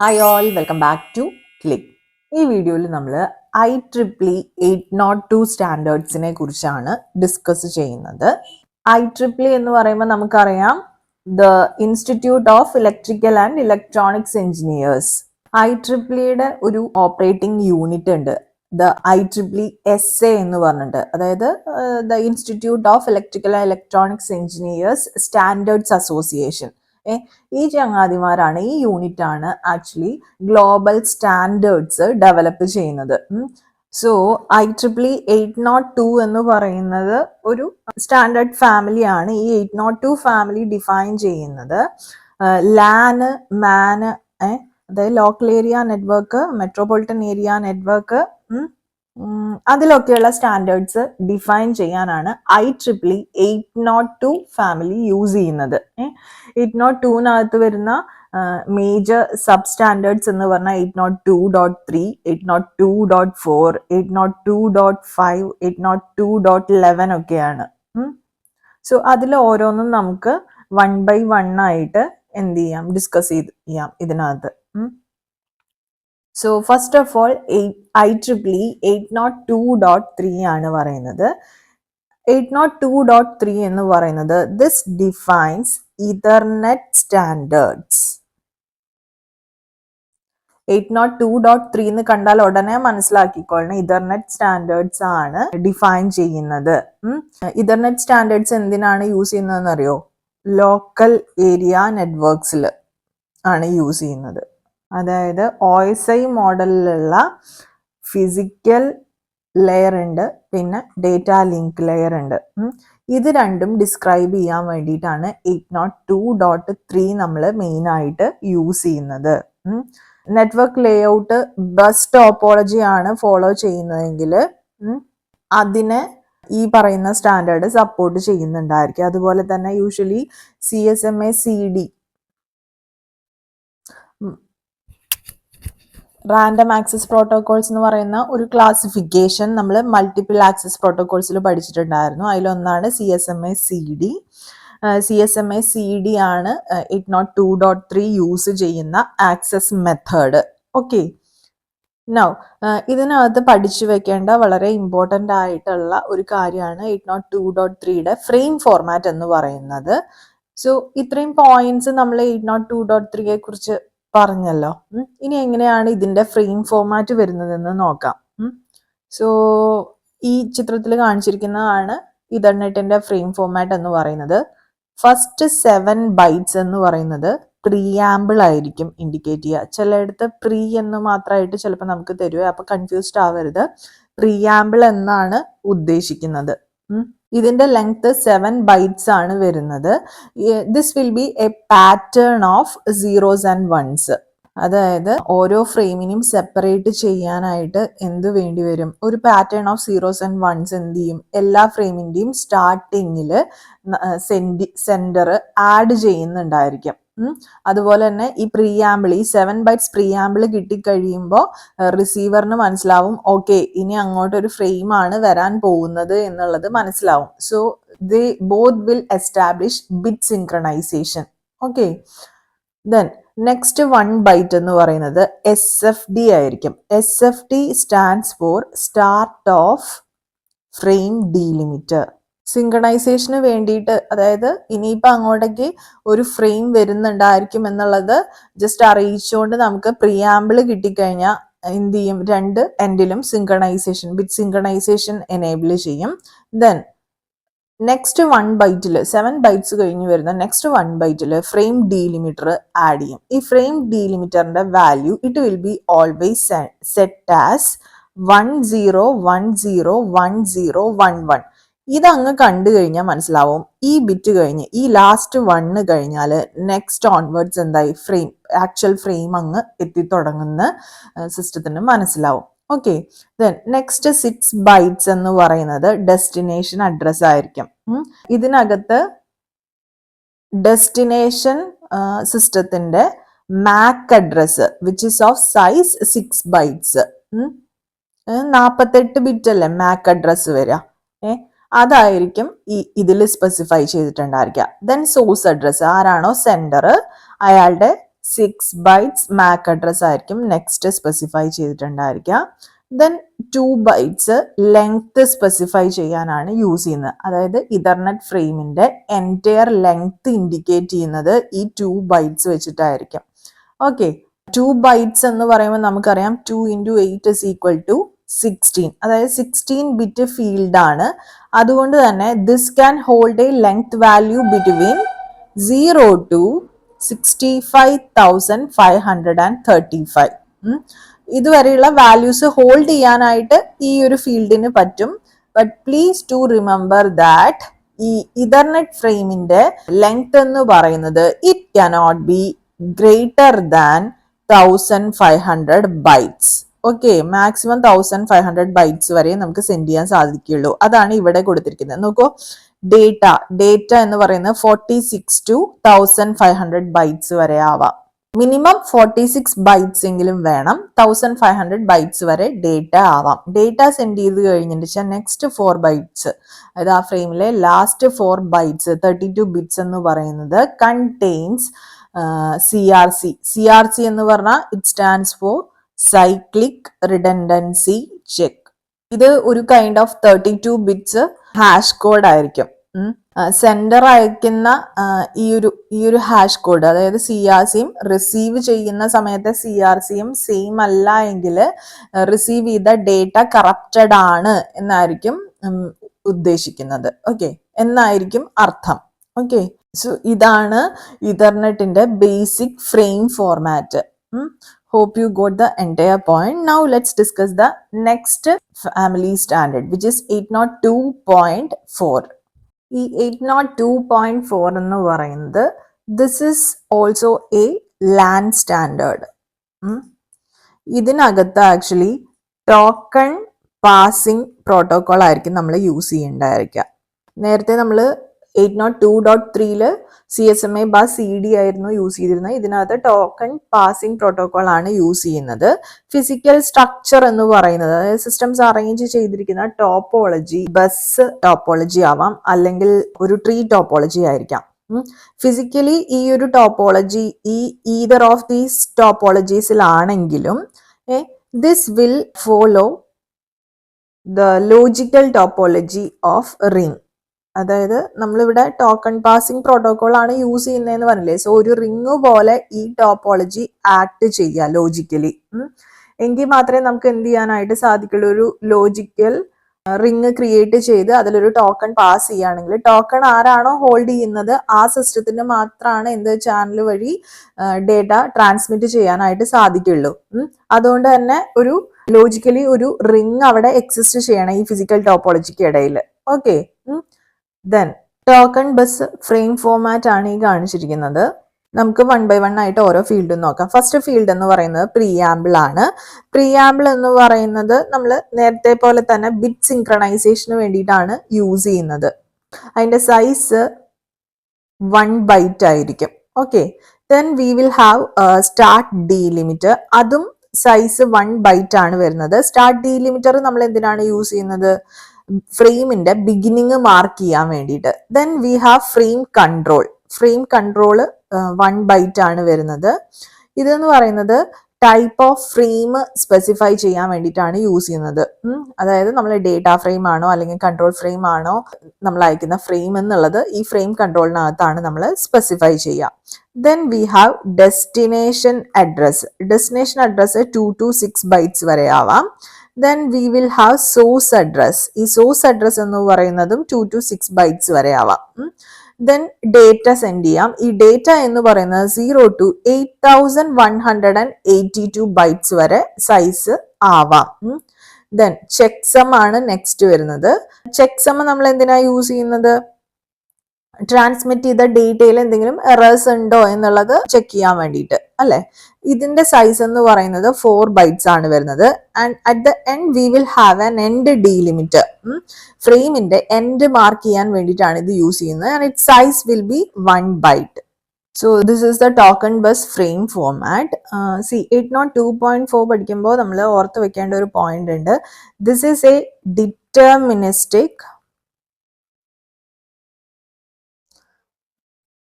Hi all, welcome back to Click. ഈ വീഡിയോയിൽ നമ്മൾ IEEE 802 സ്റ്റാൻഡേർഡ്സിനെ കുറിച്ചാണ് ഡിസ്കസ് ചെയ്യുന്നത്. IEEE എന്ന് പറയുമ്പോൾ നമുക്കറിയാം the institute of electrical and electronics engineers. IEEEയുടെ ഒരു ഓപ്പറേറ്റിംഗ് യൂണിറ്റ് ഉണ്ട്, ദ IEEE SA എന്ന് പറഞ്ഞിട്ട്, അതായത് the institute of electrical and electronics engineers standards association. ഈ ചങ്ങാതിമാരാണ്, ഈ യൂണിറ്റ് ആണ് ആക്ച്വലി ഗ്ലോബൽ സ്റ്റാൻഡേർഡ്സ് ഡെവലപ്പ് ചെയ്യുന്നത്. സോ IEEE 802 എന്ന് പറയുന്നത് ഒരു സ്റ്റാൻഡേർഡ് ഫാമിലിയാണ്. ഈ 802 ഫാമിലി ഡിഫൈൻ ചെയ്യുന്നത് ലാന്, മാന്, അതായത് local area network, metropolitan area network, അതിലൊക്കെയുള്ള സ്റ്റാൻഡേർഡ്സ് ഡിഫൈൻ ചെയ്യാനാണ് IEEE 802 ഫാമിലി യൂസ് ചെയ്യുന്നത്. 802-നകത്ത് വരുന്ന മേജർ സബ് സ്റ്റാൻഡേർഡ്സ് എന്ന് പറഞ്ഞാൽ 802.3, 802.4, 802.5, 802.11 ഒക്കെയാണ്. സോ അതിൽ ഓരോന്നും നമുക്ക് 1 by 1 ആയിട്ട് എന്ത് ചെയ്യാം, ഡിസ്കസ് ചെയ്യാം ഇതിനകത്ത്. So first of all IEEE 802.3 ആണ് പറയുന്നത്. 802.3 എന്ന് പറയുന്നത് ദിസ് ഡിഫൈൻസ് ഇഥർനെറ്റ് സ്റ്റാൻഡേർഡ്സ്. 802.3 എന്ന് കണ്ടാൽ ഉടനെ മനസ്സിലാക്കിക്കൊള്ളണം, ഇഥർനെറ്റ് സ്റ്റാൻഡേർഡ്സ് ആണ് ഡിഫൈൻ ചെയ്യുന്നത്. ഇഥർനെറ്റ് സ്റ്റാൻഡേർഡ്സ് എന്തിനാണ് യൂസ് ചെയ്യുന്നതെന്ന് അറിയോ? ലോക്കൽ ഏരിയ നെറ്റ്വർക്ക്സിൽ ആണ് യൂസ് ചെയ്യുന്നത്. അതായത് OSI മോഡലിലുള്ള ഫിസിക്കൽ ലെയർ ഉണ്ട്, പിന്നെ ഡേറ്റ ലിങ്ക് ലെയർ ഉണ്ട്. ഇത് രണ്ടും ഡിസ്ക്രൈബ് ചെയ്യാൻ വേണ്ടിയിട്ടാണ് 802.3 നമ്മൾ മെയിൻ ആയിട്ട് യൂസ് ചെയ്യുന്നത്. നെറ്റ്വർക്ക് ലേഔട്ട് ബസ് ടോപ്പോളജി ആണ് ഫോളോ ചെയ്യുന്നതെങ്കിൽ അതിനെ ഈ പറയുന്ന സ്റ്റാൻഡേർഡ് സപ്പോർട്ട് ചെയ്യുന്നുണ്ടായിരിക്കും. അതുപോലെ തന്നെ usually CSMA CD random access protocols എന്ന് പറയുന്ന ഒരു ക്ലാസിഫിക്കേഷൻ നമ്മൾ മൾട്ടിപ്പിൾ ആക്സസ് പ്രോട്ടോകോൾസിൽ പഠിച്ചിട്ടുണ്ടായിരുന്നു. അതിലൊന്നാണ് CSMA CD. CSMA CD ആണ് 802.3 യൂസ് ചെയ്യുന്ന ആക്സസ് മെത്തേഡ്. ഓക്കെ, നൗ ഇതിനകത്ത് പഠിച്ചു വെക്കേണ്ട വളരെ ഇമ്പോർട്ടൻ്റ് ആയിട്ടുള്ള ഒരു കാര്യമാണ് 802.3യുടെ ഫ്രെയിം ഫോർമാറ്റ് എന്ന് പറയുന്നത്. സോ ഇത്രയും പോയിന്റ്സ് നമ്മൾ 802.3യെ കുറിച്ച് പറഞ്ഞല്ലോ. ഇനി എങ്ങനെയാണ് ഇതിന്റെ ഫ്രെയിം ഫോർമാറ്റ് വരുന്നതെന്ന് നോക്കാം. സോ ഈ ചിത്രത്തിൽ കാണിച്ചിരിക്കുന്നതാണ് ഇഥർനെറ്റിന്റെ ഫ്രെയിം ഫോർമാറ്റ് എന്ന് പറയുന്നത്. ഫസ്റ്റ് 7 ബൈറ്റ്സ് എന്ന് പറയുന്നത് പ്രീആമ്പിൾ ആയിരിക്കും ഇൻഡിക്കേറ്റ് ചെയ്യുക. ചിലയിടത്ത് പ്രീ എന്ന് മാത്രമായിട്ട് ചിലപ്പോൾ നമുക്ക് തരുക, അപ്പൊ കൺഫ്യൂസ്ഡ് ആവരുത്. പ്രീആമ്പിൾ എന്നാണ് ഉദ്ദേശിക്കുന്നത്. ഇതിന്റെ ലെങ്ത് 7 ബൈറ്റ്സ് ആണ് വരുന്നത്. This will be a pattern of zeros and ones. അതായത് ഓരോ ഫ്രെയിമിനും സെപ്പറേറ്റ് ചെയ്യാനായിട്ട് എന്ത് വേണ്ടി വരും? ഒരു pattern of zeros and ones എന്ത് ചെയ്യും? എല്ലാ ഫ്രെയിമിന്റെയും സ്റ്റാർട്ടിങ്ങിൽ സെന്റർ ആഡ് ചെയ്യുന്നുണ്ടായിരിക്കും. അതുപോലെ തന്നെ ഈ പ്രീആമ്പിൾ, ഈ 7 ബൈറ്റ്സ് പ്രീആമ്പിൾ കിട്ടിക്കഴിയുമ്പോൾ റിസീവറിന് മനസ്സിലാവും, ഓക്കെ ഇനി അങ്ങോട്ട് ഒരു ഫ്രെയിം ആണ് വരാൻ പോകുന്നത് എന്നുള്ളത് മനസ്സിലാവും. So they both will establish bit synchronization. Okay, then next 1 byte എന്ന് പറയുന്നത് SFD ആയിരിക്കും. SFD stands for start of frame delimiter. സിൻക്രണൈസേഷന് വേണ്ടിയിട്ട്, അതായത് ഇനിയിപ്പോൾ അങ്ങോട്ടേക്ക് ഒരു ഫ്രെയിം വരുന്നുണ്ടായിരിക്കും എന്നുള്ളത് ജസ്റ്റ് അറിയിച്ചുകൊണ്ട് നമുക്ക് പ്രീആമ്പിൾ കിട്ടിക്കഴിഞ്ഞാൽ എന്ത് ചെയ്യും? രണ്ട് എൻഡിലും സിൻക്രണൈസേഷൻ, ബിറ്റ് സിൻക്രണൈസേഷൻ എനേബിൾ ചെയ്യും. ദെൻ നെക്സ്റ്റ് 1 ബൈറ്റിൽ 7 ബൈറ്റ്സ് കഴിഞ്ഞ് വരുന്ന നെക്സ്റ്റ് 1 ബൈറ്റിൽ ഫ്രെയിം ഡീലിമിറ്റർ ആഡ് ചെയ്യും. ഈ ഫ്രെയിം ഡീലിമിറ്ററിന്റെ value it will be always set as 10101011. ഇതങ്ങ് കണ്ടു കഴിഞ്ഞാൽ മനസ്സിലാവും, ഈ ബിറ്റ് കഴിഞ്ഞ് ഈ ലാസ്റ്റ് 1 കഴിഞ്ഞാൽ നെക്സ്റ്റ് ഓൺവേർഡ്സ് എന്തായി? ഫ്രെയിം, ആക്ച്വൽ ഫ്രെയിം അങ്ങ് എത്തിത്തുടങ്ങുന്ന സിസ്റ്റത്തിന് മനസ്സിലാവും. ഓക്കെ, ദെൻ നെക്സ്റ്റ് 6 ബൈറ്റ്സ് എന്ന് പറയുന്നത് ഡെസ്റ്റിനേഷൻ അഡ്രസ് ആയിരിക്കും. ഇതിനകത്ത് ഡെസ്റ്റിനേഷൻ സിസ്റ്റത്തിന്റെ MAC address which is of size 6 bytes. 48 bit അല്ലേ മാക് അഡ്രസ് വരിക? അതായിരിക്കും ഇതിൽ സ്പെസിഫൈ ചെയ്തിട്ടുണ്ടായിരിക്കുക. ദെൻ സോഴ്സ് അഡ്രസ്, ആരാണോ സെൻഡർ അയാളുടെ 6 bytes MAC address ആയിരിക്കും നെക്സ്റ്റ് സ്പെസിഫൈ ചെയ്തിട്ടുണ്ടായിരിക്കുക. ദെൻ 2 bytes ലെങ്ത് സ്പെസിഫൈ ചെയ്യാനാണ് യൂസ് ചെയ്യുന്നത്. അതായത് ഇഥർനെറ്റ് ഫ്രെയിമിന്റെ എൻറ്റയർ ലെങ്ത് ഇൻഡിക്കേറ്റ് ചെയ്യുന്നത് ഈ 2 bytes വെച്ചിട്ടായിരിക്കും. ഓക്കെ, 2 bytes എന്ന് പറയുമ്പോൾ നമുക്കറിയാം 2 into 8 is equal to 16. അതായത് 16 ബിറ്റ് ഫീൽഡ് ആണ്. അതുകൊണ്ട് തന്നെ this can hold A length value between 0 to 65,535. ഇതുവരെയുള്ള വാല്യൂസ് ഹോൾഡ് ചെയ്യാനായിട്ട് ഈ ഒരു ഫീൽഡിന് പറ്റും. But please to remember that ഈ ഇഥർനെറ്റ് ഫ്രെയിമിന്റെ ലെങ്ത് എന്ന് പറയുന്നത് it cannot be greater than 1500 bytes. Okay, maximum 1500 bytes വരെ നമുക്ക് സെൻഡ് ചെയ്യാൻ സാധിക്കുള്ളൂ. അതാണ് ഇവിടെ കൊടുത്തിരിക്കുന്നത്. നോക്കൂ, ഡേറ്റ എന്ന് പറയുന്നത് 46 to 1500 bytes വരെ ആവാം. മിനിമം 46 bytes എങ്കിലും വേണം. 1500 bytes വരെ ഡേറ്റ ആവാം. ഡേറ്റ സെൻഡ് ചെയ്ത് കഴിഞ്ഞിട്ട് വെച്ചാൽ നെക്സ്റ്റ് 4 bytes, അതായത് ആ ഫ്രെയിമിലെ ലാസ്റ്റ് 4 bytes 32 bits എന്ന് പറയുന്നത് കണ്ടെയ്ൻസ് CRC എന്ന് പറഞ്ഞാൽ it stands for cyclic redundancy check. ഇത് ഒരു kind of 32 bits hash code ആയിരിക്കും. സെൻഡർ അയക്കുന്ന ഈ ഒരു ഹാഷ് കോഡ്, അതായത് CRCയും റിസീവ് ചെയ്യുന്ന സമയത്തെ CRCയും സെയിം അല്ല എങ്കിൽ റിസീവ് ചെയ്ത ഡേറ്റ കറപ്റ്റഡ് ആണ് എന്നായിരിക്കും ഉദ്ദേശിക്കുന്നത്. ഓക്കെ, എന്നായിരിക്കും അർത്ഥം. ഓക്കെ, സോ ഇതാണ് ഇഥർനെറ്റിന്റെ basic frame format. Hope you got the entire point. Now let's discuss the next family standard, which is 802.4. ഈ 802.4 എന്ന് പറയുന്നത് this is also A LAN standard. ഇതിനകത്ത് ആക്ച്വലി ടോക്കൺ പാസിംഗ് പ്രോട്ടോകോൾ ആയിരിക്കും നമ്മൾ യൂസ് ചെയ്യേണ്ടതായിരിക്കുക. നേരത്തെ നമ്മൾ 802.3 CSMA/CD ആയിരുന്നു യൂസ് ചെയ്തിരുന്നത്. ഇതിനകത്ത് ടോക്കൺ പാസിംഗ് പ്രോട്ടോകോൾ ആണ് യൂസ് ചെയ്യുന്നത്. ഫിസിക്കൽ സ്ട്രക്ചർ എന്ന് പറയുന്നത്, അതായത് സിസ്റ്റംസ് അറേഞ്ച് ചെയ്തിരിക്കുന്ന ടോപ്പോളജി ബസ് ടോപ്പോളജി ആവാം, അല്ലെങ്കിൽ ഒരു ട്രീ ടോപ്പോളജി ആയിരിക്കാം. ഫിസിക്കലി ഈ ഒരു ടോപ്പോളജി ഈതർ ഓഫ് ദീസ് ടോപ്പോളജീസിലാണെങ്കിലും this will follow the logical topology of ring. അതായത് നമ്മളിവിടെ ടോക്കൺ പാസിംഗ് പ്രോട്ടോകോൾ ആണ് യൂസ് ചെയ്യുന്നതെന്ന് പറഞ്ഞില്ലേ. സോ ഒരു റിംഗ് പോലെ ഈ ടോപ്പോളജി ആക്ട് ചെയ്യുക ലോജിക്കലി. എങ്കിൽ മാത്രമേ നമുക്ക് എന്ത് ചെയ്യാനായിട്ട് സാധിക്കുള്ളൂ, ഒരു ലോജിക്കൽ റിംഗ് ക്രിയേറ്റ് ചെയ്ത് അതിലൊരു ടോക്കൺ പാസ് ചെയ്യുകയാണെങ്കിൽ ടോക്കൺ ആരാണോ ഹോൾഡ് ചെയ്യുന്നത് ആ സിസ്റ്റത്തിന് മാത്രമാണ് എന്ത് ചാനൽ വഴി ഡേറ്റ ട്രാൻസ്മിറ്റ് ചെയ്യാനായിട്ട് സാധിക്കുള്ളൂ. അതുകൊണ്ട് തന്നെ ഒരു ലോജിക്കലി ഒരു റിംഗ് അവിടെ എക്സിസ്റ്റ് ചെയ്യണം ഈ ഫിസിക്കൽ ടോപ്പോളജിക്ക് ഇടയിൽ. Okay, then token bus frame format ആണ് ഈ കാണിച്ചിരിക്കുന്നത്. നമുക്ക് 1 by 1 ആയിട്ട് ഓരോ ഫീൽഡും നോക്കാം. ഫസ്റ്റ് ഫീൽഡ് എന്ന് പറയുന്നത് പ്രീആമ്പിൾ ആണ്. പ്രീആമ്പിൾ എന്ന് പറയുന്നത് നമ്മൾ നേരത്തെ പോലെ തന്നെ ബിറ്റ് സിൻക്രണൈസേഷന് വേണ്ടിയിട്ടാണ് യൂസ് ചെയ്യുന്നത്. അതിന്റെ സൈസ് 1 byte ആയിരിക്കും. Okay, then we will have start ഡീലിമിറ്റർ. അതും സൈസ് 1 byte ആണ് വരുന്നത്. സ്റ്റാർട്ട് ഡീലിമിറ്റർ നമ്മൾ എന്തിനാണ് യൂസ് ചെയ്യുന്നത്, ഫ്രെയിമിന്റെ ബിഗിനിങ് മാർക്ക് ചെയ്യാൻ വേണ്ടിയിട്ട്. Then we have frame control. Frame control 1 byte ആണ് വരുന്നത്. ഇതെന്ന് പറയുന്നത് ടൈപ്പ് ഓഫ് ഫ്രെയിം സ്പെസിഫൈ ചെയ്യാൻ വേണ്ടിയിട്ടാണ് യൂസ് ചെയ്യുന്നത്. അതായത് നമ്മൾ ഡേറ്റ ഫ്രെയിം ആണോ അല്ലെങ്കിൽ കൺട്രോൾ ഫ്രെയിം ആണോ നമ്മൾ അയക്കുന്ന ഫ്രെയിം എന്നുള്ളത് ഈ ഫ്രെയിം കൺട്രോളിനകത്താണ് നമ്മൾ സ്പെസിഫൈ ചെയ്യുക. Then we have destination address. Destination address 2 to 6 bytes വരെ ആവാം. Then we will have source address. ഈ സോഴ്സ് അഡ്രസ് എന്ന് പറയുന്നതും 2 to 6 bytes വരെ ആവാം. ദെൻ ഡേറ്റ സെൻഡ് ചെയ്യാം. ഈ ഡേറ്റ എന്ന് പറയുന്നത് 0 to 8182 bytes വരെ സൈസ് ആവാം. ദെൻ ചെക്സം ആണ് നെക്സ്റ്റ് വരുന്നത്. ചെക്സം നമ്മൾ എന്തിനാ യൂസ് ചെയ്യുന്നത്, ട്രാൻസ്മിറ്റ് ചെയ്ത ഡേറ്റയിൽ എന്തെങ്കിലും എറേഴ്സ് ഉണ്ടോ എന്നുള്ളത് ചെക്ക് ചെയ്യാൻ വേണ്ടിയിട്ട് അല്ലെ. ഇതിന്റെ സൈസ് എന്ന് പറയുന്നത് 4 bytes ആണ് വരുന്നത്. And at the end we will have an end ഡീലിമിറ്റർ. ഫ്രെയിമിന്റെ എൻഡ് മാർക്ക് ചെയ്യാൻ വേണ്ടിയിട്ടാണ് ഇത് യൂസ് ചെയ്യുന്നത്. And it size will be 1 byte. So this is the token bus frame format. See 802.4 പഠിക്കുമ്പോൾ നമ്മൾ ഓർത്ത് വെക്കേണ്ട ഒരു പോയിന്റ് ഉണ്ട്. This is a deterministic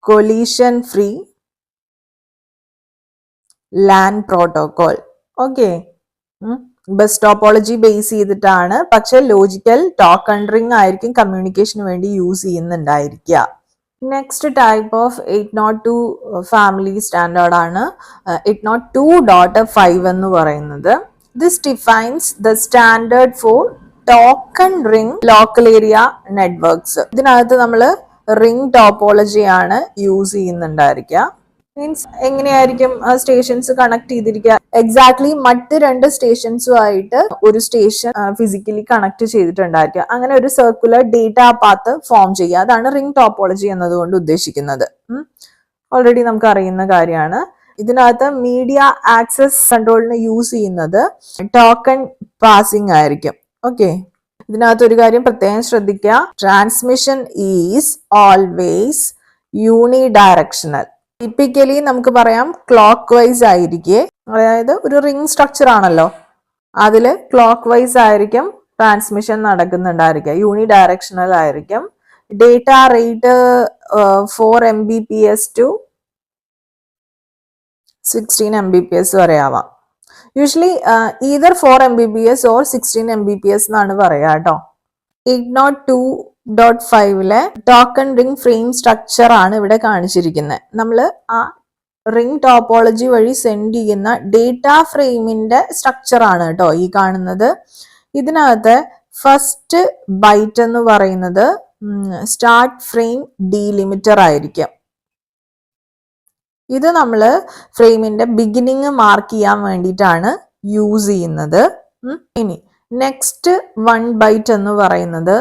collision free LAN protocol. Okay, bus topology base ചെയ്തിട്ടാണ്, പക്ഷെ ലോജിക്കൽ ടോക്കൺ റിംഗ് ആയിരിക്കും കമ്മ്യൂണിക്കേഷന് വേണ്ടി യൂസ് ചെയ്യുന്നുണ്ടായിരിക്കുക. Next type of 802 family standard ആണ് 802.5 എന്ന് പറയുന്നത്. This defines the standard for token ring local area networks. ഇതിനകത്ത് നമ്മൾ റിംഗ് ടോപ്പോളജി ആണ് യൂസ് ചെയ്യുന്നുണ്ടായിരിക്കുക. മീൻസ് എങ്ങനെയായിരിക്കും സ്റ്റേഷൻസ് കണക്ട് ചെയ്തിരിക്കുക? എക്സാക്ട്ലി മറ്റ് 2 സ്റ്റേഷൻസുമായിട്ട് ഒരു സ്റ്റേഷൻ ഫിസിക്കലി കണക്ട് ചെയ്തിട്ടുണ്ടായിരിക്കുക. അങ്ങനെ ഒരു സർക്കുലർ ഡേറ്റ പാത്ത് ഫോം ചെയ്യുക. അതാണ് റിംഗ് ടോപ്പോളജി എന്നതുകൊണ്ട് ഉദ്ദേശിക്കുന്നത്. ഓൾറെഡി നമുക്ക് അറിയുന്ന കാര്യമാണ്. ഇതിനകത്ത് മീഡിയ ആക്സസ് കൺട്രോളിന് യൂസ് ചെയ്യുന്നത് ടോക്കൺ പാസിംഗ് ആയിരിക്കും. ഓക്കെ, ഇതിനകത്ത് ഒരു കാര്യം പ്രത്യേകം ശ്രദ്ധിക്കുക. Transmission is always unidirectional. Typically നമുക്ക് പറയാം ക്ലോക്ക് വൈസ് ആയിരിക്കെ, അതായത് ഒരു റിംഗ് സ്ട്രക്ചർ ആണല്ലോ, അതില് ക്ലോക്ക് വൈസ് ആയിരിക്കും ട്രാൻസ്മിഷൻ നടക്കുന്നുണ്ടായിരിക്കുക, യൂണിഡയറക്ഷണൽ ആയിരിക്കും. Data rate 4 Mbps to 16 Mbps വരെ ആവാം. Usually either 4 Mbps or 16 Mbps എന്നാണ് പറയാ കേട്ടോ. 802.5 ടോക്കൺ റിംഗ് ഫ്രെയിം സ്ട്രക്ചർ ആണ് ഇവിടെ കാണിച്ചിരിക്കുന്നത്. നമ്മൾ ആ റിംഗ് ടോപ്പോളജി വഴി സെൻഡ് ചെയ്യുന്ന ഡേറ്റ ഫ്രെയിമിന്റെ സ്ട്രക്ചർ ആണ് കേട്ടോ ഈ കാണുന്നത്. ഇതിനകത്ത് ഫസ്റ്റ് ബൈറ്റ് എന്ന് പറയുന്നത് സ്റ്റാർട്ട് ഫ്രെയിം ഡീലിമിറ്റർ ആയിരിക്കും. ഇത് നമ്മൾ ഫ്രെയിമിന്റെ ബിഗിനിങ് മാർക്ക് ചെയ്യാൻ വേണ്ടിയിട്ടാണ് യൂസ് ചെയ്യുന്നത്. ഇനി നെക്സ്റ്റ് 1 ബൈറ്റ് എന്ന് പറയുന്നത്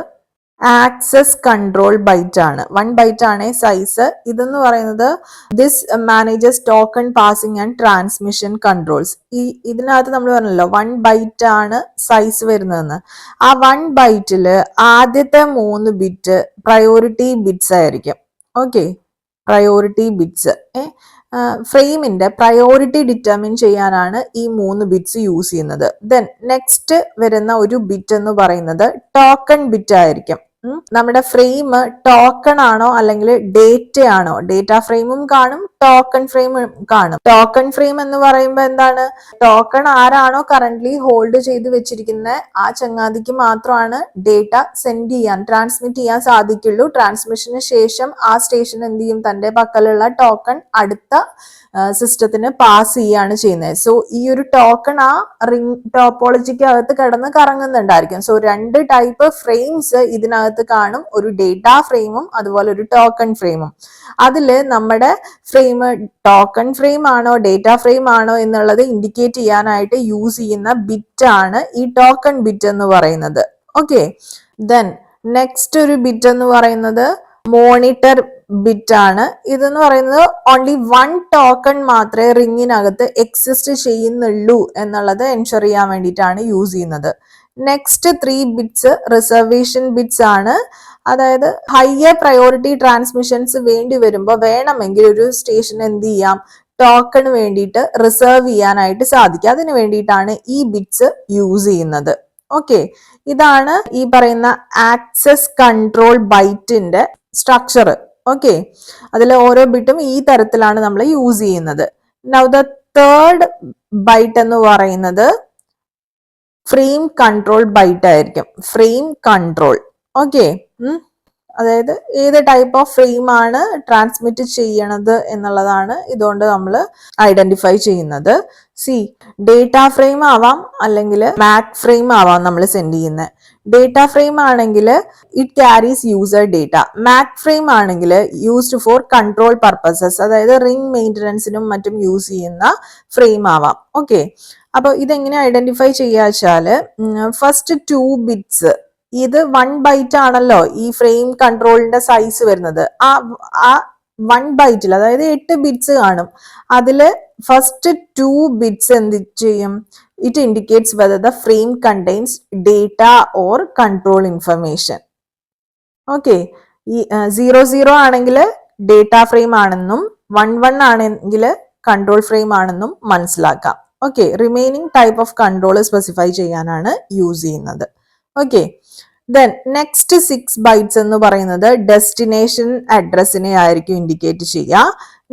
ആക്സസ് കൺട്രോൾ ബൈറ്റ് ആണ്. 1 ബൈറ്റ് ആണ് സൈസ്. ഇതെന്ന് പറയുന്നത് this manages token passing and transmission controls. ഇതിനകത്ത് നമ്മൾ പറഞ്ഞല്ലോ 1 ബൈറ്റ് ആണ് സൈസ് വരുന്നതെന്ന്. ആ 1 ബൈറ്റില് ആദ്യത്തെ 3 ബിറ്റ് പ്രയോറിറ്റി ബിറ്റ്സ് ആയിരിക്കും. ഓക്കെ, പ്രയോറിറ്റി ബിറ്റ്സ് ഫ്രെയിമിന്റെ പ്രയോറിറ്റി ഡിറ്റർമിൻ ചെയ്യാനാണ് ഈ 3 ബിറ്റ്സ് യൂസ് ചെയ്യുന്നത്. ദെൻ നെക്സ്റ്റ് വരുന്ന ഒരു ബിറ്റ് എന്ന് പറയുന്നത് ടോക്കൺ ബിറ്റ് ആയിരിക്കും. നമ്മുടെ ഫ്രെയിം ടോക്കൺ ആണോ അല്ലെങ്കിൽ ഡേറ്റ ആണോ? ഡേറ്റ ഫ്രെയിമും കാണും, ടോക്കൺ ഫ്രെയിമും കാണും. ടോക്കൺ ഫ്രെയിം എന്ന് പറയുമ്പോൾ എന്താണ്? ടോക്കൺ ആരാണോ കറന്റ്ലി ഹോൾഡ് ചെയ്ത് വെച്ചിരിക്കുന്നത് ആ ചങ്ങാതിക്ക് മാത്രമാണ് ഡേറ്റ സെൻഡ് ചെയ്യാൻ, ട്രാൻസ്മിറ്റ് ചെയ്യാൻ സാധിക്കുള്ളൂ. ട്രാൻസ്മിഷന് ശേഷം ആ സ്റ്റേഷൻ എന്ത് ചെയ്യും? തന്റെ പക്കലുള്ള ടോക്കൺ അടുത്ത സിസ്റ്റത്തിന് പാസ് ചെയ്യാണ് ചെയ്യുന്നത്. സോ ഈ ഒരു ടോക്കൺ ആ റിംഗ് ടോപ്പോളജിക്ക് അകത്ത് കിടന്ന് കറങ്ങുന്നുണ്ടായിരിക്കും. സോ 2 ടൈപ്പ് ഫ്രെയിംസ് ഇതിനകത്ത് കാണും, ഒരു ഡേറ്റ ഫ്രെയിമും അതുപോലെ ഒരു ടോക്കൺ ഫ്രെയിമും. അതില് നമ്മുടെ ഫ്രെയിം ടോക്കൺ ഫ്രെയിം ആണോ ഡേറ്റ ഫ്രെയിം ആണോ എന്നുള്ളത് ഇൻഡിക്കേറ്റ് ചെയ്യാനായിട്ട് യൂസ് ചെയ്യുന്ന ബിറ്റ് ആണ് ഈ ടോക്കൺ ബിറ്റ് എന്ന് പറയുന്നത്. ഓക്കെ, ദെൻ നെക്സ്റ്റ് ഒരു ബിറ്റ് എന്ന് പറയുന്നത് മോണിറ്റർ ബിറ്റ് ആണ്. ഇതെന്ന് പറയുന്നത് ഓൺലി 1 ടോക്കൺ മാത്രമേ റിങ്ങിനകത്ത് എക്സിസ്റ്റ് ചെയ്യുന്നുള്ളൂ എന്നുള്ളത് എൻഷുർ ചെയ്യാൻ വേണ്ടിയിട്ടാണ് യൂസ് ചെയ്യുന്നത്. നെക്സ്റ്റ് 3 ബിറ്റ്സ് റിസർവേഷൻ ബിറ്റ്സ് ആണ്. അതായത് ഹയർ പ്രയോറിറ്റി ട്രാൻസ്മിഷൻസ് വേണ്ടി വരുമ്പോൾ വേണമെങ്കിൽ ഒരു സ്റ്റേഷൻ എന്ത് ചെയ്യാം? ടോക്കൺ വേണ്ടിയിട്ട് റിസർവ് ചെയ്യാനായിട്ട് സാധിക്കും. അതിന് വേണ്ടിയിട്ടാണ് ഈ ബിറ്റ്സ് യൂസ് ചെയ്യുന്നത്. ഓക്കെ, ഇതാണ് ഈ പറയുന്ന ആക്സസ് കൺട്രോൾ ബൈറ്റിന്റെ സ്ട്രക്ചർ. ഓക്കെ, അതിൽ ഓരോ ബിറ്റും ഈ തരത്തിലാണ് നമ്മൾ യൂസ് ചെയ്യുന്നത്. നൗ ദ തേർഡ് ബൈറ്റ് എന്ന് പറയുന്നത് ഫ്രെയിം കൺട്രോൾ ബൈറ്റ് ആയിരിക്കും. Frame control. ഓക്കെ, അതായത് ഏത് ടൈപ്പ് ഓഫ് ഫ്രെയിം ആണ് ട്രാൻസ്മിറ്റ് ചെയ്യണത് എന്നുള്ളതാണ് ഇതുകൊണ്ട് നമ്മൾ ഐഡന്റിഫൈ ചെയ്യുന്നത്. സി, ഡേറ്റ ഫ്രെയിം ആവാം അല്ലെങ്കിൽ മാക് ഫ്രെയിം ആവാം നമ്മൾ സെൻഡ് ചെയ്യുന്നത്. ഡേറ്റ ഫ്രെയിം ആണെങ്കിൽ it carries user data. Mac frame ആണെങ്കിൽ യൂസ്ഡ് ഫോർ കൺട്രോൾ പർപ്പസസ്, അതായത് റിംഗ് മെയിൻ്റനൻസിനും മറ്റും യൂസ് ചെയ്യുന്ന ഫ്രെയിം ആവാം. ഓക്കെ, അപ്പോൾ ഇതെങ്ങനെ ഐഡന്റിഫൈ ചെയ്യുക വെച്ചാൽ ഫസ്റ്റ് 2 ബിറ്റ്സ്, ഇത് 1 ബൈറ്റ് ആണല്ലോ ഈ ഫ്രെയിം കൺട്രോളിന്റെ സൈസ് വരുന്നത്. ആ 1 ബൈറ്റിൽ അതായത് 8 ബിറ്റ്സ് കാണും. അതില് ഫസ്റ്റ് 2 ബിറ്റ്സ് എന്ത് ചെയ്യും? It indicates whether the frame contains data or control information. Okay, ഈ 00 ആണെങ്കിൽ ഡേറ്റ ഫ്രെയിം ആണെന്നും 11 ആണെങ്കിൽ കൺട്രോൾ ഫ്രെയിം ആണെന്നും മനസ്സിലാക്കാം. Okay, remaining type of control specify ചെയ്യാനാണ് യൂസ് ചെയ്യുന്നത്. ഓക്കെ, ദെൻ നെക്സ്റ്റ് 6 ബൈറ്റ്സ് എന്ന് പറയുന്നത് ഡെസ്റ്റിനേഷൻ അഡ്രസ്സിനെ ആയിരിക്കും ഇൻഡിക്കേറ്റ് ചെയ്യുക.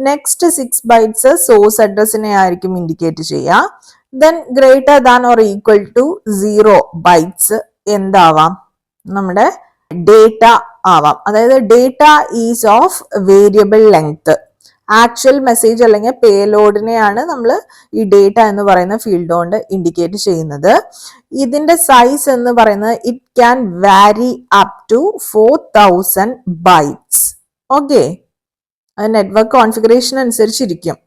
നെക്സ്റ്റ് 6 ബൈറ്റ്സ് സോഴ്സ് അഡ്രസ്സിനെ ആയിരിക്കും ഇൻഡിക്കേറ്റ് ചെയ്യുക. Then greater than or equal to 0 bytes എന്താവാം? നമ്മുടെ ഡേറ്റ ആവാം. അതായത് data is of variable length. Actual message അല്ലെങ്കിൽ പേലോഡിനെയാണ് നമ്മൾ ഈ ഡേറ്റ എന്ന് പറയുന്ന ഫീൽഡ് കൊണ്ട് ഇൻഡിക്കേറ്റ് ചെയ്യുന്നത്. ഇതിന്റെ സൈസ് എന്ന് പറയുന്നത് ഇറ്റ് ക്യാൻ വാരി അപ് ടു 4000 ബൈറ്റ്സ്. ഓക്കെ, അത് നെറ്റ്വർക്ക് കോൺഫിഗറേഷൻ അനുസരിച്ചിരിക്കും.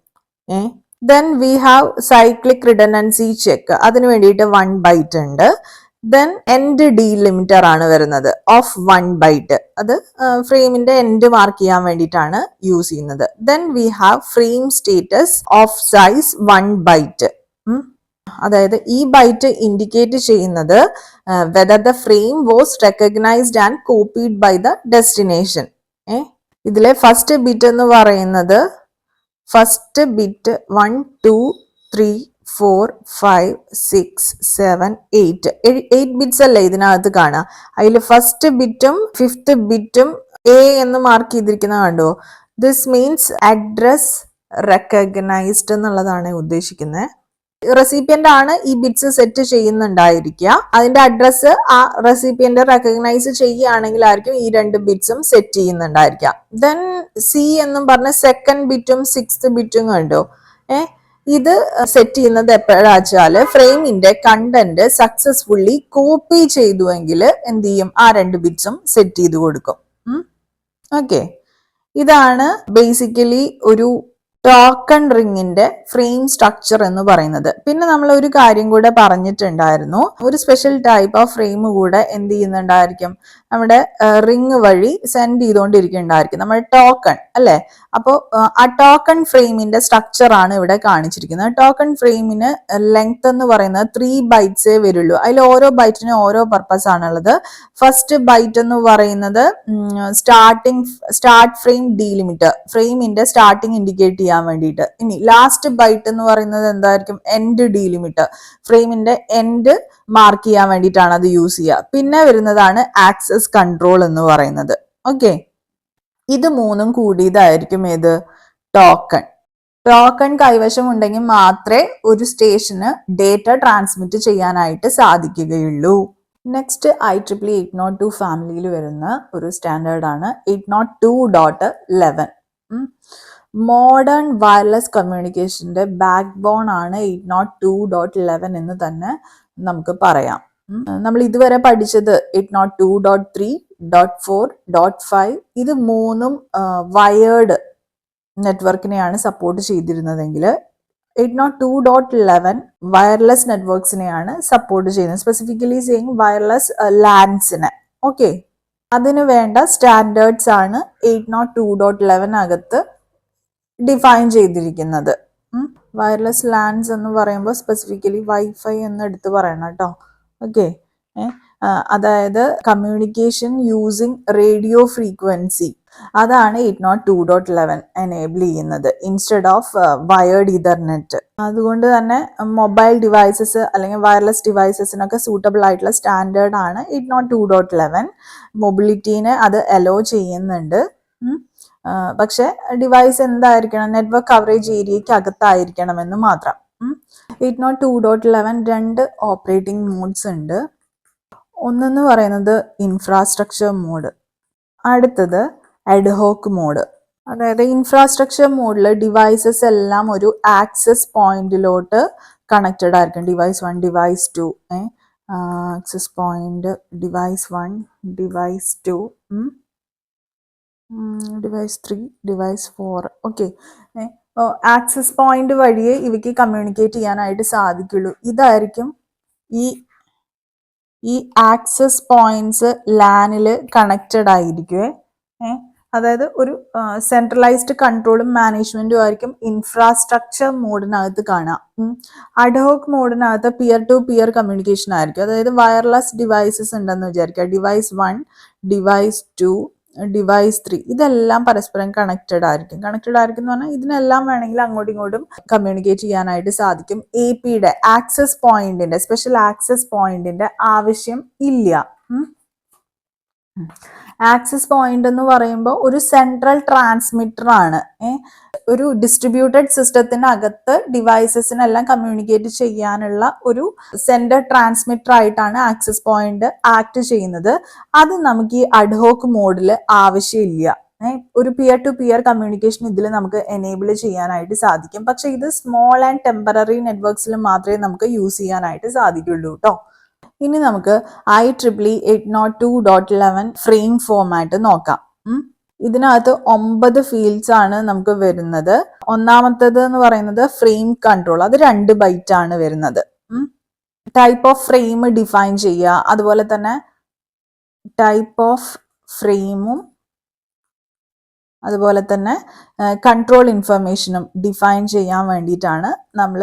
Then we have cyclic redundancy check. അതിന് വേണ്ടിയിട്ട് 1 ബൈറ്റ് ഉണ്ട്. ദെൻ എൻഡ് ഡീലിമിറ്റർ ആണ് വരുന്നത് ഓഫ് 1 ബൈറ്റ്. അത് ഫ്രെയിമിന്റെ എൻഡ് മാർക്ക് ചെയ്യാൻ വേണ്ടിയിട്ടാണ് യൂസ് ചെയ്യുന്നത്. Then we have frame status of size 1 byte. അതായത് ഈ ബൈറ്റ് ഇൻഡിക്കേറ്റ് ചെയ്യുന്നത് whether the frame was recognised and copied by the destination. ഇതിലെ ഫസ്റ്റ് ബിറ്റ് എന്ന് പറയുന്നത് ഫസ്റ്റ് ബിറ്റ് 1 2 3 4 5 6 7 8 ബിറ്റ്സ് അല്ലേ ഇതിനകത്ത് കാണാം. അതിൽ ഫസ്റ്റ് ബിറ്റും 5th ബിറ്റും എ എന്ന് മാർക്ക് ചെയ്തിരിക്കുന്ന കണ്ടോ? ദിസ് മീൻസ് അഡ്രസ് റെക്കഗ്നൈസ്ഡ് എന്നുള്ളതാണ് ഉദ്ദേശിക്കുന്നത്. റെസിപ്പിയന്റ് ആണ് ഈ ബിറ്റ്സ് സെറ്റ് ചെയ്യുന്നുണ്ടായിരിക്കുക. അതിന്റെ അഡ്രസ്സ് ആ റെസിപ്പിയന്റ് റെക്കഗ്നൈസ് ചെയ്യുകയാണെങ്കിലായിരിക്കും ഈ 2 ബിറ്റ്സും സെറ്റ് ചെയ്യുന്നുണ്ടായിരിക്കുക. ദെൻ സി എന്നും പറഞ്ഞ സെക്കൻഡ് ബിറ്റും 6th ബിറ്റും കണ്ടോ? ഇത് സെറ്റ് ചെയ്യുന്നത് എപ്പോഴാച്ചാല് ഫ്രെയിമിന്റെ കണ്ടന്റ് സക്സസ്ഫുള്ളി കോപ്പി ചെയ്തുവെങ്കിൽ എന്ത് ചെയ്യും? ആ 2 ബിറ്റ്സും സെറ്റ് ചെയ്ത് കൊടുക്കും. ഓക്കെ, ഇതാണ് ബേസിക്കലി ഒരു ടോക്കൺ റിങ്ങിന്റെ ഫ്രെയിം സ്ട്രക്ചർ എന്ന് പറയുന്നത്. പിന്നെ നമ്മൾ ഒരു കാര്യം കൂടെ പറഞ്ഞിട്ടുണ്ടായിരുന്നു, ഒരു സ്പെഷ്യൽ ടൈപ്പ് ഓഫ് ഫ്രെയിം കൂടെ എന്ത് ചെയ്യുന്നുണ്ടായിരിക്കും? നമ്മുടെ റിങ് വഴി സെൻഡ് ചെയ്തുകൊണ്ടിരിക്കുന്നുണ്ടായിരിക്കും, നമ്മുടെ ടോക്കൺ അല്ലെ. അപ്പോൾ ആ ടോക്കൺ ഫ്രെയിമിന്റെ സ്ട്രക്ചർ ആണ് ഇവിടെ കാണിച്ചിരിക്കുന്നത്. ടോക്കൺ ഫ്രെയിമിന് ലെങ്ത് എന്ന് പറയുന്നത് 3 ബൈറ്റ്സേ വരുള്ളൂ. അതിൽ ഓരോ ബൈറ്റിനും ഓരോ പർപ്പസ് ആണുള്ളത്. ഫസ്റ്റ് ബൈറ്റ് എന്ന് പറയുന്നത് സ്റ്റാർട്ട് ഫ്രെയിം ഡീലിമിറ്റർ, ഫ്രെയിമിന്റെ സ്റ്റാർട്ടിങ് ഇൻഡിക്കേറ്റ് ചെയ്യാൻ വേണ്ടിയിട്ട്. ഇനി ലാസ്റ്റ് ബൈറ്റ് എന്ന് പറയുന്നത് എന്തായിരിക്കും? എൻഡ് ഡീലിമിറ്റർ, ഫ്രെയിമിന്റെ എൻഡ് മാർക്ക് ചെയ്യാൻ വേണ്ടിയിട്ടാണ് അത് യൂസ് ചെയ്യുക. പിന്നെ വരുന്നതാണ് ആക്സസ് കൺട്രോൾ എന്ന് പറയുന്നത്. ഓക്കെ, ഇത് മൂന്നും കൂടിയതായിരിക്കും ഏത്? ടോക്കൺ. ടോക്കൺ കൈവശം ഉണ്ടെങ്കിൽ മാത്രമേ ഒരു സ്റ്റേഷന് ഡേറ്റ ട്രാൻസ്മിറ്റ് ചെയ്യാനായിട്ട് സാധിക്കുകയുള്ളൂ. നെക്സ്റ്റ് IEEE 802 ഫാമിലിയിൽ വരുന്ന ഒരു സ്റ്റാൻഡേർഡ് ആണ് 802.11. മോഡേൺ വയർലെസ് കമ്മ്യൂണിക്കേഷന്റെ ബാക്ക് ബോൺ ആണ് 802.11 എന്ന് തന്നെ നമുക്ക് പറയാം. നമ്മൾ ഇതുവരെ പഠിച്ചത് 802.3.4.5 ഇത് മൂന്നും വയേർഡ് നെറ്റ്വർക്കിനെയാണ് സപ്പോർട്ട് ചെയ്തിരുന്നതെങ്കിൽ 802.11 വയർലെസ് നെറ്റ്വർക്ക്സിനെയാണ് സപ്പോർട്ട് ചെയ്യുന്നത്. സ്പെസിഫിക്കലി സെയിങ് വയർലെസ് ലാൻഡ്സിനെ. ഓക്കെ, അതിന് വേണ്ട സ്റ്റാൻഡേർഡ്സ് ആണ് 802.11 അകത്ത് ഡിഫൈൻ ചെയ്തിരിക്കുന്നത്. വയർലെസ് ലാൻഡ്സ് എന്ന് പറയുമ്പോൾ സ്പെസിഫിക്കലി വൈഫൈ എന്ന് എടുത്ത് പറയണം കേട്ടോ. ഓക്കെ, അതായത് കമ്മ്യൂണിക്കേഷൻ യൂസിങ് റേഡിയോ ഫ്രീക്വൻസി, അതാണ് 802.11 എനേബിൾ ചെയ്യുന്നത് ഇൻസ്റ്റെഡ് ഓഫ് വയേർഡ് ഇഥർനെറ്റ്. അതുകൊണ്ട് തന്നെ മൊബൈൽ ഡിവൈസസ് അല്ലെങ്കിൽ വയർലെസ് ഡിവൈസസിനൊക്കെ സൂട്ടബിൾ ആയിട്ടുള്ള സ്റ്റാൻഡേർഡ് ആണ് 802.11. മൊബിലിറ്റീനെ അത് അലോ ചെയ്യുന്നുണ്ട്. പക്ഷെ ഡിവൈസ് എന്തായിരിക്കണം? നെറ്റ്വർക്ക് കവറേജ് ഏരിയയ്ക്ക് അകത്തായിരിക്കണം എന്ന് മാത്രം. 802.11 2 ഓപ്പറേറ്റിംഗ് മോഡ്സ് ഉണ്ട്. ഒന്നെന്ന് പറയുന്നത് ഇൻഫ്രാസ്ട്രക്ചർ മോഡ്, അടുത്തത് അഡ്ഹോക്ക് മോഡ്. അതായത് ഇൻഫ്രാസ്ട്രക്ചർ മോഡിൽ ഡിവൈസസ് എല്ലാം ഒരു ആക്സസ് പോയിന്റിലോട്ട് കണക്റ്റഡ് ആയിരിക്കും. Device 1, device 2, access point device 1, device 2, device 3, device 4. Okay, access point വഴിയേ ഇവയ്ക്ക് കമ്മ്യൂണിക്കേറ്റ് ചെയ്യാനായിട്ട് സാധിക്കുള്ളൂ. ഇതായിരിക്കും ഈ ആക്സസ് പോയിന്റ്സ് ലാനിൽ കണക്റ്റഡ് ആയിരിക്കുവേ. അതായത് ഒരു സെൻട്രലൈസ്ഡ് കൺട്രോളും മാനേജ്മെന്റും ആയിരിക്കും ഇൻഫ്രാസ്ട്രക്ചർ മോഡിനകത്ത് കാണാം. അഡ്ഹോക്ക് മോഡിനകത്ത് പിയർ ടു പിയർ കമ്മ്യൂണിക്കേഷൻ ആയിരിക്കും. അതായത് വയർലെസ് ഡിവൈസസ് ഉണ്ടെന്ന് വിചാരിക്കുക. ഡിവൈസ് 1, ഡിവൈസ് 2, ഡിവൈസ് 3 ഇതെല്ലാം പരസ്പരം കണക്റ്റഡ് ആയിരിക്കും. കണക്റ്റഡ് ആയിരിക്കും എന്ന് പറഞ്ഞാൽ ഇതിനെല്ലാം വേണമെങ്കിൽ അങ്ങോട്ടും ഇങ്ങോട്ടും കമ്മ്യൂണിക്കേറ്റ് ചെയ്യാനായിട്ട് സാധിക്കും. APയുടെ ആക്സസ് പോയിന്റിന്റെ സ്പെഷ്യൽ ആക്സസ് പോയിന്റിന്റെ ആവശ്യം ഇല്ല. ആക്സസ് പോയിന്റ് എന്ന് പറയുമ്പോൾ ഒരു സെൻട്രൽ ട്രാൻസ്മിറ്റർ ആണ്. ഒരു ഡിസ്ട്രിബ്യൂട്ടഡ് സിസ്റ്റത്തിനകത്ത് ഡിവൈസസിനെല്ലാം കമ്മ്യൂണിക്കേറ്റ് ചെയ്യാനുള്ള ഒരു സെൻട്രൽ ട്രാൻസ്മിറ്റർ ആയിട്ടാണ് ആക്സസ് പോയിന്റ് ആക്ട് ചെയ്യുന്നത്. അത് നമുക്ക് ഈ അഡ്ഹോക്ക് മോഡിൽ ആവശ്യമില്ല. ഒരു പിയർ ടു പിയർ കമ്മ്യൂണിക്കേഷൻ ഇതിൽ നമുക്ക് എനേബിൾ ചെയ്യാനായിട്ട് സാധിക്കും. പക്ഷെ ഇത് സ്മോൾ ആൻഡ് ടെമ്പററി നെറ്റ്വർക്ക്സിൽ മാത്രമേ നമുക്ക് യൂസ് ചെയ്യാനായിട്ട് സാധിക്കുള്ളൂ കേട്ടോ. ഇനി നമുക്ക് IEEE 802.11 ഫ്രെയിം ഫോമാറ്റ് നോക്കാം. ഇതിനകത്ത് 9 ഫീൽഡ്സ് ആണ് നമുക്ക് വരുന്നത്. ഒന്നാമത്തേത് എന്ന് പറയുന്നത് ഫ്രെയിം കൺട്രോൾ, അത് 2 ബൈറ്റ് ആണ് വരുന്നത്. ടൈപ്പ് ഓഫ് ഫ്രെയിം ഡിഫൈൻ ചെയ്യുക, അതുപോലെ തന്നെ ടൈപ്പ് ഓഫ് ഫ്രെയിമും അതുപോലെ തന്നെ കൺട്രോൾ ഇൻഫർമേഷനും ഡിഫൈൻ ചെയ്യാൻ വേണ്ടിയിട്ടാണ് നമ്മൾ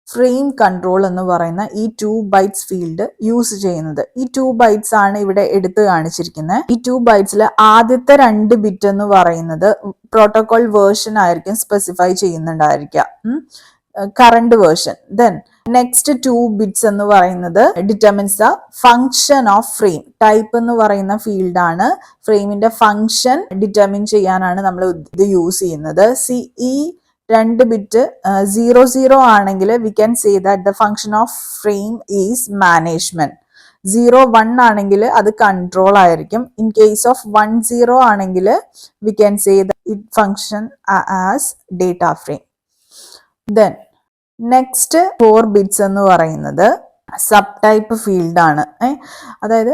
ഫ്രെയിം കൺട്രോൾ എന്ന് പറയുന്ന ഈ 2 ബൈറ്റ്സ് ഫീൽഡ് യൂസ് ചെയ്യുന്നത്. ഈ 2 ബൈറ്റ്സ് ആണ് ഇവിടെ എടുത്തു കാണിച്ചിരിക്കുന്നത്. ഈ 2 ബൈറ്റ്സിൽ ആദ്യത്തെ 2 ബിറ്റ് എന്ന് പറയുന്നത് പ്രോട്ടോകോൾ വേർഷൻ ആയിരിക്കും സ്പെസിഫൈ ചെയ്യുന്നുണ്ടായിരിക്കുക, current version. Then next 2 bits എന്ന് പറയുന്നത് determines the function of frame. Type എന്ന് പറയുന്ന ഫീൽഡാണ് ഫ്രെയിമിന്റെ ഫംഗ്ഷൻ ഡിറ്റർമിൻ ചെയ്യാനാണ് നമ്മൾ ഇത് യൂസ് ചെയ്യുന്നത്. ഈ 2 ബിറ്റ് 00 ആണെങ്കിൽ we can say that the function of frame is management. 01 ആണെങ്കിൽ അത് കൺട്രോൾ ആയിരിക്കും. ഇൻ കേസ് ഓഫ് 10 ആണെങ്കിൽ we can say that it function as data frame. Then next 4 bits എന്ന് പറയുന്നത് സബ് ടൈപ്പ് ഫീൽഡ് ആണ്. അതായത്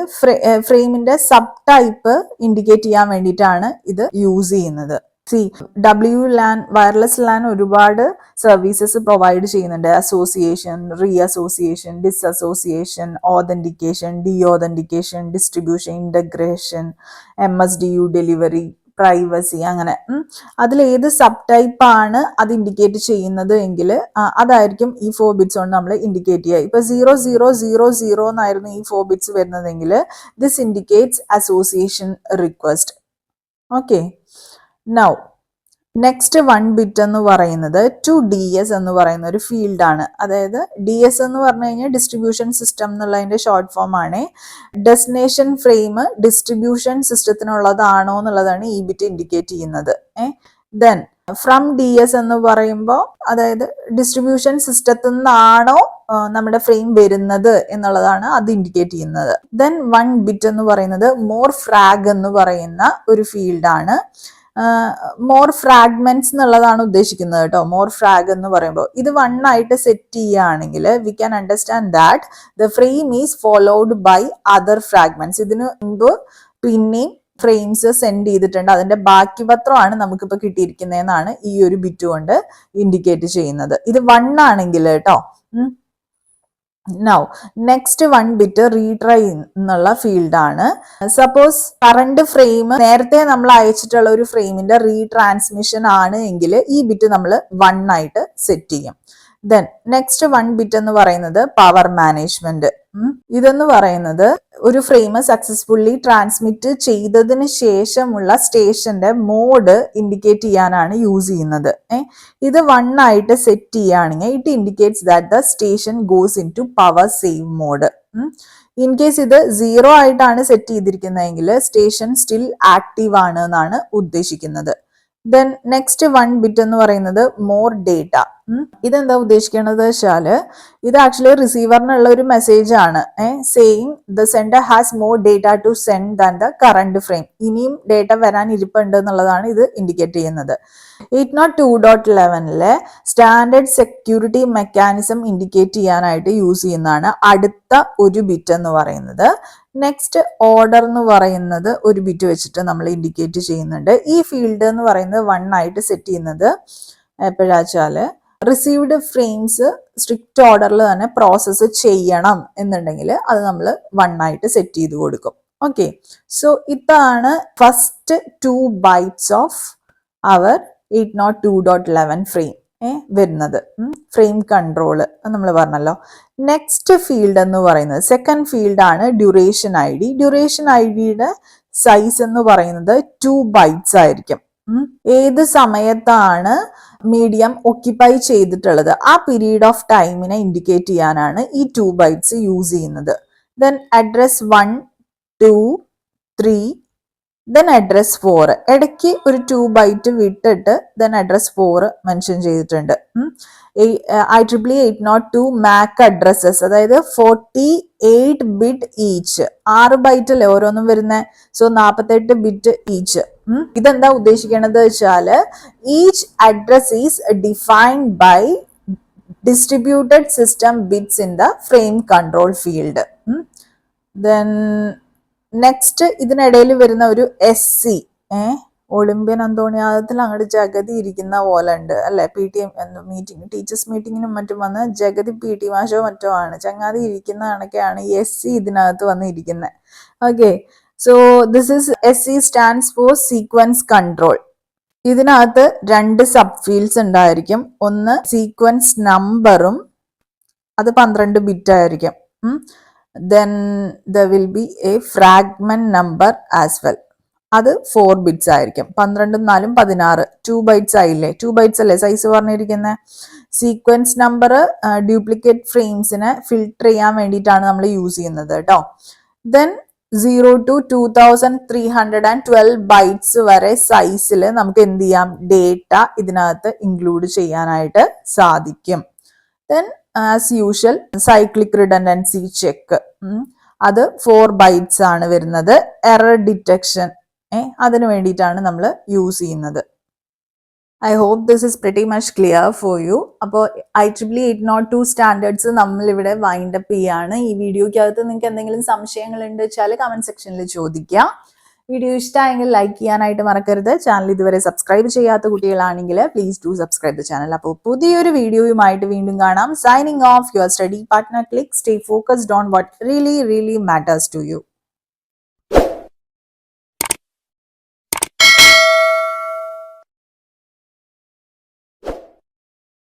ഫ്രെയിമിന്റെ സബ് ടൈപ്പ് ഇൻഡിക്കേറ്റ് ചെയ്യാൻ വേണ്ടിയിട്ടാണ് ഇത് യൂസ് ചെയ്യുന്നത്. WLAN വയർലെസ് LAN ഒരുപാട് സർവീസസ് പ്രൊവൈഡ് ചെയ്യുന്നുണ്ട്. Association, reassociation, disassociation, authentication, deauthentication, distribution, integration, MSDU delivery, privacy, അങ്ങനെ. അതിൽ ഏത് സബ് ടൈപ്പ് ആണ് അത് ഇൻഡിക്കേറ്റ് ചെയ്യുന്നത് എങ്കിൽ അതായിരിക്കും ഈ 4 ബിറ്റ്സ് കൊണ്ട് നമ്മൾ ഇൻഡിക്കേറ്റ് ചെയ്യുക. ഇപ്പൊ 0000 എന്നായിരുന്നു ഈ 4 ബിറ്റ്സ് വരുന്നതെങ്കിൽ this indicates association request. Okay, now next 1 bit എന്ന് പറയുന്നത് 2DS എന്ന് പറയുന്ന ഒരു ഫീൽഡ് ആണ്. അതായത് DS എന്ന് പറഞ്ഞു കഴിഞ്ഞാൽ ഡിസ്ട്രിബ്യൂഷൻ സിസ്റ്റം എന്നുള്ളതിന്റെ ഷോർട്ട് ഫോം ആണ്. ഡെസ്റ്റിനേഷൻ ഫ്രെയിം ഡിസ്ട്രിബ്യൂഷൻ സിസ്റ്റത്തിനുള്ളതാണോ എന്നുള്ളതാണ് ഈ ബിറ്റ് ഇൻഡിക്കേറ്റ് ചെയ്യുന്നത്. ദെൻ ഫ്രം DS എന്ന് പറയുമ്പോൾ അതായത് ഡിസ്ട്രിബ്യൂഷൻ സിസ്റ്റത്തിൽ നിന്നാണോ നമ്മുടെ ഫ്രെയിം വരുന്നത് എന്നുള്ളതാണ് അത് ഇൻഡിക്കേറ്റ് ചെയ്യുന്നത്. ദെൻ 1 ബിറ്റ് എന്ന് പറയുന്നത് മോർ ഫ്രാഗ് എന്ന് പറയുന്ന ഒരു ഫീൽഡാണ്. മോർ ഫ്രാഗ്മെന്റ്സ് എന്നുള്ളതാണ് ഉദ്ദേശിക്കുന്നത് കേട്ടോ. മോർ ഫ്രാഗ് എന്ന് പറയുമ്പോൾ ഇത് 1 ആയിട്ട് സെറ്റ് ചെയ്യുകയാണെങ്കിൽ we can understand that the frame is followed by other fragments. ഇതിനു മുമ്പ് പിന്നെയും ഫ്രെയിംസ് സെൻഡ് ചെയ്തിട്ടുണ്ട്, അതിന്റെ ബാക്കി പത്രമാണ് നമുക്കിപ്പോൾ കിട്ടിയിരിക്കുന്നതെന്നാണ് ഈ ഒരു ബിറ്റ് കൊണ്ട് ഇൻഡിക്കേറ്റ് ചെയ്യുന്നത്. ഇത് 1 ആണെങ്കിൽ കേട്ടോ. നൗ നെക്സ്റ്റ് 1 ബിറ്റ് റീട്രൈ എന്നുള്ള ഫീൽഡാണ്. സപ്പോസ് കറണ്ട് ഫ്രെയിം നേരത്തെ നമ്മൾ അയച്ചിട്ടുള്ള ഒരു ഫ്രെയിമിന്റെ റീട്രാൻസ്മിഷൻ ആണ് എങ്കിൽ ഈ ബിറ്റ് നമ്മൾ 1 ആയിട്ട് സെറ്റ് ചെയ്യും. ദെൻ നെക്സ്റ്റ് 1 ബിറ്റ് എന്ന് പറയുന്നത് പവർ മാനേജ്മെന്റ്. ഇതെന്ന് പറയുന്നത് ഒരു ഫ്രെയിം സക്സസ്ഫുള്ളി ട്രാൻസ്മിറ്റ് ചെയ്തതിന് ശേഷമുള്ള സ്റ്റേഷന്റെ മോഡ് ഇൻഡിക്കേറ്റ് ചെയ്യാനാണ് യൂസ് ചെയ്യുന്നത്. ഇത് 1 ആയിട്ട് സെറ്റ് ചെയ്യുകയാണെങ്കിൽ it indicates that the station goes into power save mode. In case ഇത് 0 ആയിട്ടാണ് സെറ്റ് ചെയ്തിരിക്കുന്നതെങ്കിൽ സ്റ്റേഷൻ സ്റ്റിൽ ആക്റ്റീവ് ആണ് എന്നാണ് ഉദ്ദേശിക്കുന്നത്. ദെൻ നെക്സ്റ്റ് 1 ബിറ്റ് എന്ന് പറയുന്നത് മോർ ഡേറ്റ. ഇതെന്താ ഉദ്ദേശിക്കുന്നത് വെച്ചാല് ഇത് ആക്ച്വലി റിസീവറിനുള്ള ഒരു മെസ്സേജ് ആണ്. Saying the sender has more data to send than the current frame. ഇനിയും ഡേറ്റ വരാൻ ഇരിപ്പുണ്ട് എന്നുള്ളതാണ് ഇത് ഇൻഡിക്കേറ്റ് ചെയ്യുന്നത്. 802.11 സ്റ്റാൻഡേർഡ് സെക്യൂരിറ്റി മെക്കാനിസം ഇൻഡിക്കേറ്റ് ചെയ്യാനായിട്ട് യൂസ് ചെയ്യുന്നതാണ് അടുത്ത ഒരു ബിറ്റ് എന്ന് പറയുന്നത്. നെക്സ്റ്റ് ഓർഡർ എന്ന് പറയുന്നത് ഒരു ബിറ്റ് വെച്ചിട്ട് നമ്മൾ ഇൻഡിക്കേറ്റ് ചെയ്യുന്നുണ്ട്. ഈ ഫീൽഡ് എന്ന് പറയുന്നത് 1 ആയിട്ട് സെറ്റ് ചെയ്യുന്നത് എപ്പോഴാച്ചാല് റിസീവ്ഡ് ഫ്രെയിംസ് സ്ട്രിക്റ്റ് ഓർഡറിൽ തന്നെ പ്രോസസ്സ് ചെയ്യണം എന്നുണ്ടെങ്കിൽ അത് നമ്മൾ 1 ആയിട്ട് സെറ്റ് ചെയ്ത് കൊടുക്കും. ഓക്കെ, സോ ഇതാണ് first 2 bytes of our 802.11 frame വരുന്നത്. ഫ്രെയിം കൺട്രോള് നമ്മൾ പറഞ്ഞല്ലോ. നെക്സ്റ്റ് ഫീൽഡ് എന്ന് പറയുന്നത് സെക്കൻഡ് ഫീൽഡ് ആണ് ഡ്യൂറേഷൻ ID. ഡ്യൂറേഷൻ IDയുടെ സൈസ് എന്ന് പറയുന്നത് 2 ബൈറ്റ്സ് ആയിരിക്കും. ഏത് സമയത്താണ് മീഡിയം ഒക്യുപ്പൈ ചെയ്തിട്ടുള്ളത് ആ പീരീഡ് ഓഫ് ടൈമിനെ ഇൻഡിക്കേറ്റ് ചെയ്യാനാണ് ഈ 2 ബൈറ്റ്സ് യൂസ് ചെയ്യുന്നത്. then address 1, 2, 3, then address 4. ഇടയ്ക്ക് ഒരു 2 ബൈറ്റ് വിട്ടിട്ട് then address 4 മെൻഷൻ ചെയ്തിട്ടുണ്ട്. IEEE 802 MAC അഡ്രസ്സസ്, അതായത് 48 ബിറ്റ് ഈച്ച്, 6 ബൈറ്റല്ലേ ഓരോന്നും വരുന്നത്, സോ 48 ബിറ്റ് ഈച്ച്. ഇതെന്താ ഉദ്ദേശിക്കണത് വെച്ചാൽ each address is defined by distributed system bits in the frame control field. Then next ഇതിനിടയിൽ വരുന്ന ഒരു SC, ഒളിമ്പ്യൻ അന്തോണിയാദത്തിൽ അങ്ങോട്ട് ജഗതി ഇരിക്കുന്ന പോലെ ഉണ്ട് അല്ലെ, PTM മീറ്റിംഗ്, ടീച്ചേഴ്സ് മീറ്റിങ്ങിനും മറ്റും വന്ന് ജഗതി PT മാഷോ മറ്റോ ആണ്, ചങ്ങാതി ഇരിക്കുന്ന കണക്കെയാണ് ഈ SC ഇതിനകത്ത് വന്ന് ഇരിക്കുന്നത്. Okay, so this is SC stands for sequence control. ഇതിനകത്ത് 2 സബ് ഫീൽഡ്സ് ഉണ്ടായിരിക്കും. ഒന്ന് സീക്വൻസ് നമ്പറും, അത് 12 ബിറ്റ് ആയിരിക്കും. then there will be a fragment number as well, അത് 4 ബിറ്റ്സ് ആയിരിക്കും. 12 4 16, 2 ബൈറ്റ്സ് ആയില്ലേ, 2 ബൈറ്റ്സ് അല്ലേ സൈസ് പറഞ്ഞിരിക്കുന്നത്. സീക്വൻസ് നമ്പർ ഡ്യൂപ്ലിക്കേറ്റ് ഫ്രെയിംസിനെ ഫിൽട്ടർ ചെയ്യാൻ വേണ്ടിയിട്ടാണ് നമ്മൾ യൂസ് ചെയ്യുന്നത് കേട്ടോ. then 0 to 2312 ബൈറ്റ്സ് വരെ സൈസിൽ നമുക്ക് എന്ത് ചെയ്യാം, ഡേറ്റ ഇതിനകത്ത് ഇൻക്ലൂഡ് ചെയ്യാനായിട്ട് സാധിക്കും. then as usual cyclic redundancy check, അത് 4 ബൈറ്റ്സ് ആണ് വരുന്നത്. എറർ ഡിറ്റക്ഷൻ അതിനു വേണ്ടിയിട്ടാണ് നമ്മൾ യൂസ് ചെയ്യുന്നത്. I hope this is pretty much clear for you. അപ്പോൾ IEEE 802 സ്റ്റാൻഡേർഡ്സ് നമ്മളിവിടെ വൈൻഡ് അപ്പ് ചെയ്യാണ്. ഈ വീഡിയോയ്ക്കകത്ത് നിങ്ങൾക്ക് എന്തെങ്കിലും സംശയങ്ങൾ ഉണ്ട് വെച്ചാൽ കമന്റ് സെക്ഷനിൽ ചോദിക്കുക. വീഡിയോ ഇഷ്ടമായെങ്കിൽ ലൈക്ക് ചെയ്യാനായിട്ട് മറക്കരുത്. ചാനൽ ഇതുവരെ സബ്സ്ക്രൈബ് ചെയ്യാത്ത കുട്ടികളാണെങ്കിൽ please do subscribe the channel. അപ്പോൾ പുതിയൊരു വീഡിയോയുമായിട്ട് വീണ്ടും കാണാം. Signing off, your study partner click. Stay focused on what really matters to U.